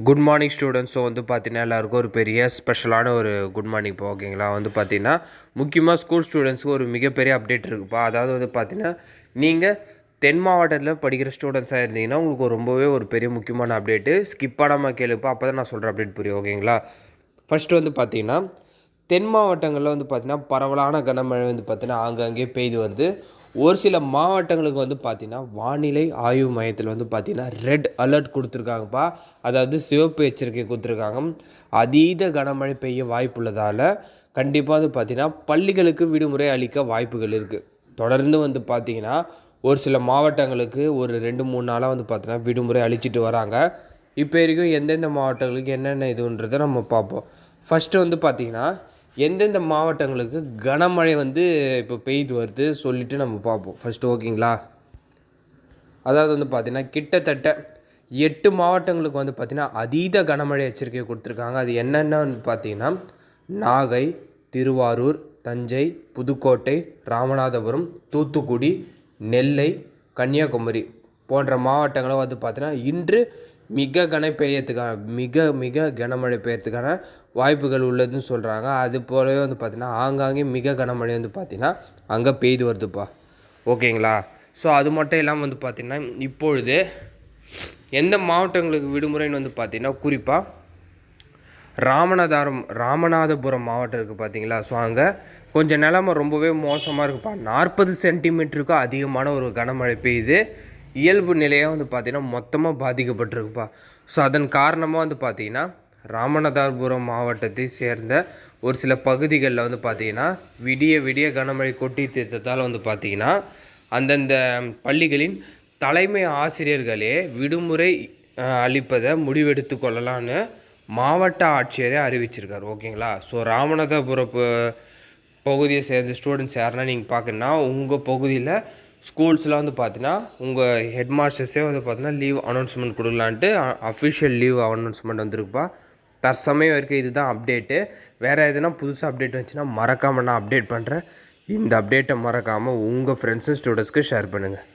Good morning students. So பார்த்தீங்கன்னா எல்லாருக்கும் ஒரு பெரிய ஸ்பெஷலான ஒரு குட் மார்னிங் இப்போ ஓகேங்களா. பார்த்தீங்கன்னா முக்கியமாக ஸ்கூல் ஸ்டூடெண்ட்ஸுக்கு ஒரு மிகப்பெரிய அப்டேட் இருக்குப்பா. அதாவது பார்த்தீங்கன்னா நீங்கள் தென் மாவட்டத்தில் படிக்கிற ஸ்டூடெண்ட்ஸாக இருந்தீங்கன்னா உங்களுக்கு ரொம்பவே ஒரு பெரிய முக்கியமான அப்டேட்டு. ஸ்கிப் பண்ணாமல் கேளுப்பா, அப்போ தான் நான் சொல்கிற அப்டேட் புரியும் ஓகேங்களா. ஃபஸ்ட்டு பார்த்தீங்கன்னா தென் மாவட்டங்களில் பார்த்தீங்கன்னா பரவலான கனமழை பார்த்தீங்கன்னா ஆங்காங்கே பெய்து வருது. ஒரு சில மாவட்டங்களுக்கு பார்த்தீங்கன்னா வானிலை ஆய்வு மையத்தில் பார்த்தீங்கன்னா ரெட் அலர்ட் கொடுத்துருக்காங்கப்பா. அதாவது சிவப்பு எச்சரிக்கை கொடுத்துருக்காங்க. அதீத கனமழை பெய்ய வாய்ப்புள்ளதால் கண்டிப்பாக பார்த்தீங்கன்னா பள்ளிகளுக்கு விடுமுறை அளிக்க வாய்ப்புகள் இருக்குது. தொடர்ந்து பார்த்தீங்கன்னா ஒரு சில மாவட்டங்களுக்கு ஒரு 2-3 நாளாக பார்த்தீங்கன்னா விடுமுறை அளிச்சிட்டு வராங்க. இப்போ வரைக்கும் எந்தெந்த மாவட்டங்களுக்கு என்னென்ன இதுன்றதை நம்ம பார்ப்போம். ஃபஸ்ட்டு பார்த்தீங்கன்னா எந்தெந்த மாவட்டங்களுக்கு கனமழை இப்போ பெய்து வருது சொல்லிவிட்டு நம்ம பார்ப்போம் ஃபஸ்ட்டு ஓகேங்களா. அதாவது பார்த்தீங்கன்னா கிட்டத்தட்ட 8 மாவட்டங்களுக்கு பார்த்தீங்கன்னா அதீத கனமழை எச்சரிக்கை கொடுத்துருக்காங்க. அது என்னென்னு பார்த்தீங்கன்னா நாகை, திருவாரூர், தஞ்சை, புதுக்கோட்டை, ராமநாதபுரம், தூத்துக்குடி, நெல்லை, கன்னியாகுமரி போன்ற மாவட்டங்களை பார்த்தீங்கன்னா இன்று மிக கனமழை பெய்யறதுக்கான வாய்ப்புகள் உள்ளதுன்னு சொல்கிறாங்க. அது போலவே பார்த்திங்கன்னா ஆங்காங்கே மிக கனமழை பார்த்திங்கன்னா அங்கே பெய்து வருதுப்பா ஓகேங்களா. ஸோ அது மட்டும் இல்லாமல் பார்த்திங்கன்னா இப்பொழுது எந்த மாவட்டங்களுக்கு விடுமுறைன்னு பார்த்திங்கன்னா குறிப்பாக ராமநாதபுரம் மாவட்டம் இருக்குது பார்த்தீங்களா. ஸோ அங்கே கொஞ்சம் நிலமை ரொம்பவே மோசமாக இருக்குப்பா. 40 சென்டிமீட்டருக்கும் அதிகமான ஒரு கனமழை பெய்யுது. இயல்பு நிலையாக பார்த்திங்கன்னா மொத்தமாக பாதிக்கப்பட்டிருக்குப்பா. ஸோ அதன் காரணமாக பார்த்திங்கன்னா ராமநாதபுரம் மாவட்டத்தை சேர்ந்த ஒரு சில பகுதிகளில் பார்த்திங்கன்னா விடிய கனமழை கொட்டி தீர்த்தத்தால் பார்த்திங்கன்னா அந்தந்த பள்ளிகளின் தலைமை ஆசிரியர்களே விடுமுறை அளிப்பதை முடிவெடுத்து கொள்ளலான்னு மாவட்ட ஆட்சியரே அறிவிச்சிருக்காரு ஓகேங்களா. ஸோ ராமநாதபுரம் பகுதியை சேர்ந்த ஸ்டூடெண்ட்ஸ் யாருன்னா நீங்கள் பார்க்கணுன்னா உங்கள் பகுதியில் ஸ்கூல்ஸ்லாம் பார்த்தீங்கன்னா உங்கள் ஹெட் மாஸ்டர்ஸே பார்த்தீங்கன்னா லீவ் அனௌன்ஸ்மெண்ட் கொடுக்கலான்ட்டு அஃபிஷியல் லீவ் அனௌன்ஸ்மெண்ட் வந்துருக்குப்பா. தற்சமயம் வரைக்கும் இதுதான் அப்டேட்டு. வேறு எதுனா புதுசாக அப்டேட் வந்துச்சுன்னா மறக்காமல் நான் அப்டேட் பண்ணுறேன். இந்த அப்டேட்டை மறக்காமல் உங்கள் ஃப்ரெண்ட்ஸு ஸ்டூடெண்ட்ஸ்க்கு ஷேர் பண்ணுங்கள்.